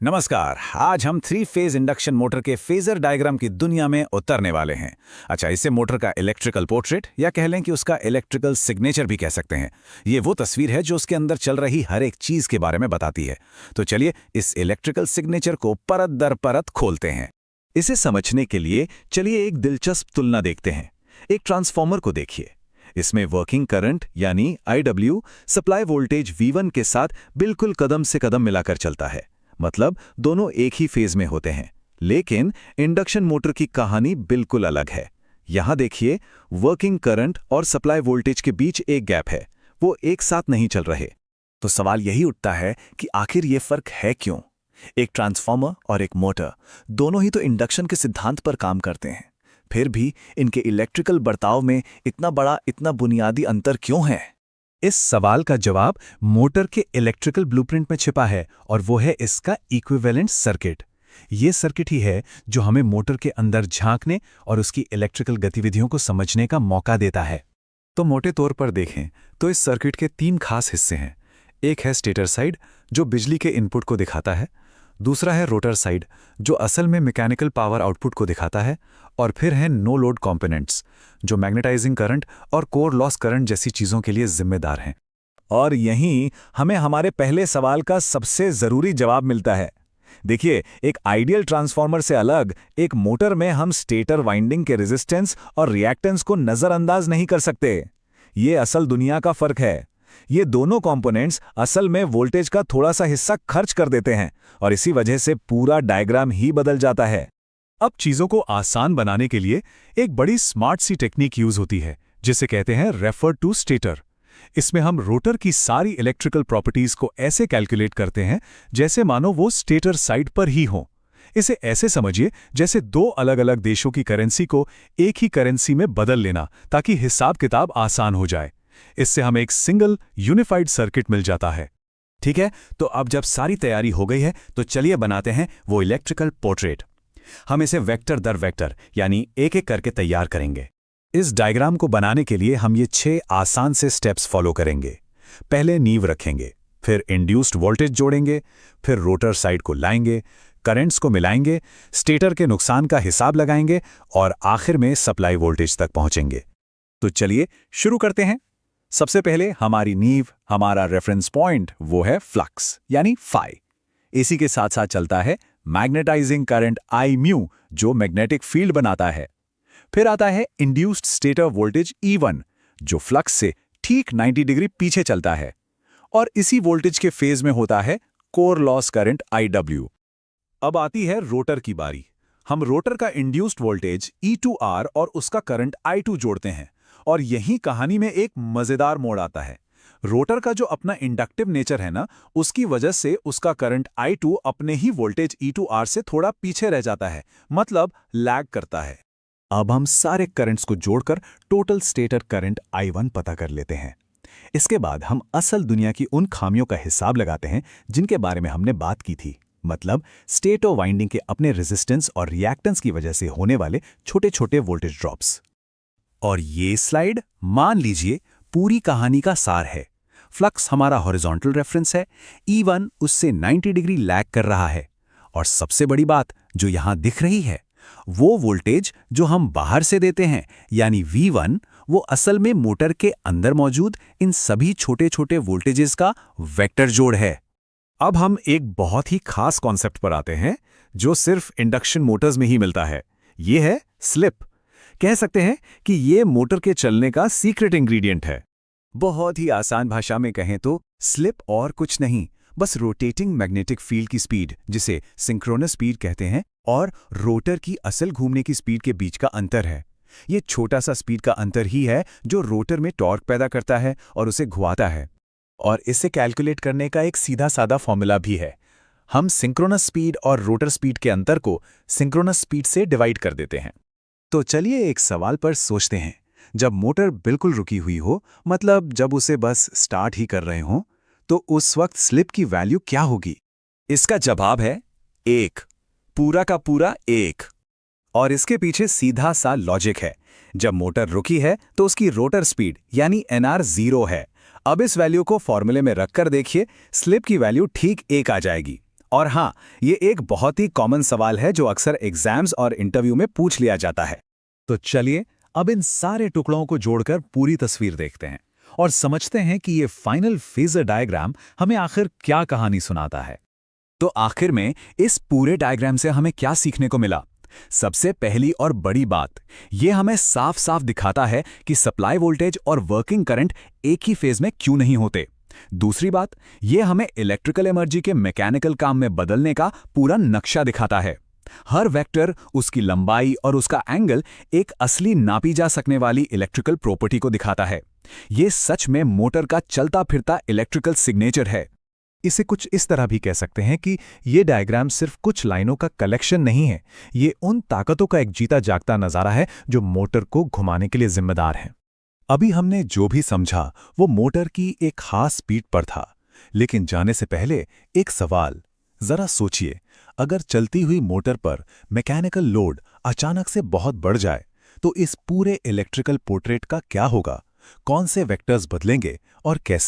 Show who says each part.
Speaker 1: नमस्कार। आज हम थ्री फेज इंडक्शन मोटर के फेजर डायग्राम की दुनिया में उतरने वाले हैं। अच्छा, इसे मोटर का इलेक्ट्रिकल पोर्ट्रेट या कह लें कि उसका इलेक्ट्रिकल सिग्नेचर भी कह सकते हैं। ये वो तस्वीर है जो उसके अंदर चल रही हर एक चीज के बारे में बताती है। तो चलिए इस इलेक्ट्रिकल सिग्नेचर को परत दर परत खोलते हैं। इसे समझने के लिए चलिए एक दिलचस्प तुलना देखते हैं। एक ट्रांसफॉर्मर को देखिए। इसमें वर्किंग करंट यानी IW सप्लाई वोल्टेज V1 के साथ बिल्कुल कदम से कदम मिलाकर चलता है, मतलब दोनों एक ही फेज में होते हैं। लेकिन इंडक्शन मोटर की कहानी बिल्कुल अलग है। यहां देखिए, वर्किंग करंट और सप्लाई वोल्टेज के बीच एक गैप है, वो एक साथ नहीं चल रहे। तो सवाल यही उठता है कि आखिर ये फर्क है क्यों? एक ट्रांसफॉर्मर और एक मोटर दोनों ही तो इंडक्शन के सिद्धांत पर काम करते हैं, फिर भी इनके इलेक्ट्रिकल बर्ताव में इतना बुनियादी अंतर क्यों है? इस सवाल का जवाब मोटर के इलेक्ट्रिकल ब्लूप्रिंट में छिपा है, और वो है इसका इक्विवेलेंट सर्किट। ये सर्किट ही है जो हमें मोटर के अंदर झांकने और उसकी इलेक्ट्रिकल गतिविधियों को समझने का मौका देता है। तो मोटे तौर पर देखें तो इस सर्किट के तीन खास हिस्से हैं। एक है स्टेटर साइड, जो बिजली के इनपुट को दिखाता है। दूसरा है रोटर साइड, जो असल में मैकेनिकल पावर आउटपुट को दिखाता है। और फिर है नो लोड कॉम्पोनेंट्स, जो मैग्नेटाइजिंग करंट और कोर लॉस करंट जैसी चीज़ों के लिए जिम्मेदार हैं। और यहीं हमें हमारे पहले सवाल का सबसे ज़रूरी जवाब मिलता है। देखिए, एक आइडियल ट्रांसफार्मर से अलग एक मोटर में हम स्टेटर वाइंडिंग के रेजिस्टेंस और रिएक्टेंस को नज़रअंदाज नहीं कर सकते। ये असल दुनिया का फ़र्क है। ये दोनों कंपोनेंट्स असल में वोल्टेज का थोड़ा सा हिस्सा खर्च कर देते हैं, और इसी वजह से पूरा डायग्राम ही बदल जाता है। अब चीजों को आसान बनाने के लिए एक बड़ी स्मार्ट सी टेक्निक यूज होती है, जिसे कहते हैं रेफर टू स्टेटर। इसमें हम रोटर की सारी इलेक्ट्रिकल प्रॉपर्टीज को ऐसे कैलकुलेट करते हैं जैसे मानो वो स्टेटर साइड पर ही हो। इसे ऐसे समझिए जैसे दो अलग अलग देशों की करेंसी को एक ही करेंसी में बदल लेना, ताकि हिसाब किताब आसान हो जाए। इससे हमें एक सिंगल यूनिफाइड सर्किट मिल जाता है। ठीक है, तो अब जब सारी तैयारी हो गई है तो चलिए बनाते हैं वो इलेक्ट्रिकल पोर्ट्रेट। हम इसे वेक्टर दर वेक्टर यानी एक एक करके तैयार करेंगे। इस डायग्राम को बनाने के लिए हम ये 6 आसान से स्टेप्स फॉलो करेंगे। पहले नींव रखेंगे, फिर इंड्यूस्ड वोल्टेज जोड़ेंगे, फिर रोटर साइड को लाएंगे, करंट्स को मिलाएंगे, स्टेटर के नुकसान का हिसाब लगाएंगे और आखिर में सप्लाई वोल्टेज तक पहुंचेंगे। तो चलिए शुरू करते हैं। सबसे पहले हमारी नींव, हमारा रेफरेंस पॉइंट, वो है फ्लक्स यानी फाई। इसी के साथ साथ चलता है मैग्नेटाइजिंग करंट I म्यू, जो मैग्नेटिक फील्ड बनाता है। फिर आता है इंड्यूस्ड स्टेटर वोल्टेज E1, जो फ्लक्स से ठीक 90 डिग्री पीछे चलता है। और इसी वोल्टेज के फेज में होता है कोर लॉस करंट IW। अब आती है रोटर की बारी। हम रोटर का इंड्यूस्ड वोल्टेज E2R और उसका करंट I2 जोड़ते हैं, और यही कहानी में एक मजेदार मोड़ आता है। रोटर का जो अपना इंडक्टिव नेचर है ना, उसकी वजह से उसका करंट I2 अपने ही वोल्टेज E2R से थोड़ा पीछे रह जाता है, मतलब लैग करता है। अब हम सारे करंट्स को जोड़कर टोटल स्टेटर करंट I1 पता कर लेते हैं। इसके बाद हम असल दुनिया की उन खामियों का हिसाब लगाते हैं जिनके बारे में हमने बात की थी, मतलब स्टेटर वाइंडिंग के अपने रेजिस्टेंस और रिएक्टेंस की वजह से होने वाले छोटे छोटे वोल्टेज ड्रॉप्स। और ये स्लाइड मान लीजिए पूरी कहानी का सार है। फ्लक्स हमारा हॉरिजॉन्टल रेफरेंस है, E1 उससे 90 डिग्री लैग कर रहा है, और सबसे बड़ी बात जो यहां दिख रही है, वो वोल्टेज जो हम बाहर से देते हैं यानी V1, वो असल में मोटर के अंदर मौजूद इन सभी छोटे छोटे वोल्टेजेस का वेक्टर जोड़ है। अब हम एक बहुत ही खास कॉन्सेप्ट पर आते हैं जो सिर्फ इंडक्शन मोटर्स में ही मिलता है। ये है स्लिप। कह सकते हैं कि ये मोटर के चलने का सीक्रेट इंग्रेडिएंट है। बहुत ही आसान भाषा में कहें तो स्लिप और कुछ नहीं, बस रोटेटिंग मैग्नेटिक फील्ड की स्पीड, जिसे सिंक्रोनस स्पीड कहते हैं, और रोटर की असल घूमने की स्पीड के बीच का अंतर है। ये छोटा सा स्पीड का अंतर ही है जो रोटर में टॉर्क पैदा करता है और उसे घुमाता है। और इसे कैलकुलेट करने का एक सीधा साधा फॉर्मूला भी है। हम सिंक्रोनस स्पीड और रोटर स्पीड के अंतर को सिंक्रोनस स्पीड से डिवाइड कर देते हैं। तो चलिए एक सवाल पर सोचते हैं। जब मोटर बिल्कुल रुकी हुई हो, मतलब जब उसे बस स्टार्ट ही कर रहे हों, तो उस वक्त स्लिप की वैल्यू क्या होगी? इसका जवाब है 1, पूरा का पूरा 1। और इसके पीछे सीधा सा लॉजिक है। जब मोटर रुकी है तो उसकी रोटर स्पीड यानी NR 0 है। अब इस वैल्यू को फॉर्मूले में रखकर देखिए, स्लिप की वैल्यू ठीक 1 आ जाएगी। और हाँ, ये एक बहुत ही कॉमन सवाल है जो अक्सर एग्जाम्स और इंटरव्यू में पूछ लिया जाता है।
Speaker 2: तो चलिए अब इन सारे टुकड़ों को जोड़कर पूरी तस्वीर देखते हैं और समझते हैं कि ये फाइनल फेजर डायग्राम हमें आखिर क्या कहानी सुनाता है।
Speaker 1: तो आखिर में इस पूरे डायग्राम से हमें क्या सीखने को मिला? सबसे पहली और बड़ी बात, ये हमें साफ साफ दिखाता है कि सप्लाई वोल्टेज और वर्किंग करंट एक ही फेज में क्यों नहीं होते। दूसरी बात, ये हमें इलेक्ट्रिकल एनर्जी के मैकेनिकल काम में बदलने का पूरा नक्शा दिखाता है। हर वेक्टर, उसकी लंबाई और उसका एंगल एक असली नापी जा सकने वाली इलेक्ट्रिकल प्रॉपर्टी को दिखाता है। ये सच में मोटर का चलता फिरता इलेक्ट्रिकल सिग्नेचर है।
Speaker 2: इसे कुछ इस तरह भी कह सकते हैं कि ये डायग्राम सिर्फ कुछ लाइनों का कलेक्शन नहीं है, ये उन ताकतों का एक जीता जागता नज़ारा है जो मोटर को घुमाने के लिए जिम्मेदार हैं। अभी हमने जो भी समझा वो मोटर की एक खास स्पीड पर था, लेकिन जाने से पहले एक सवाल। जरा सोचिए, अगर चलती हुई मोटर पर मैकेनिकल लोड अचानक से बहुत बढ़ जाए तो इस पूरे इलेक्ट्रिकल पोर्ट्रेट का क्या होगा? कौन से वेक्टर्स बदलेंगे और कैसे?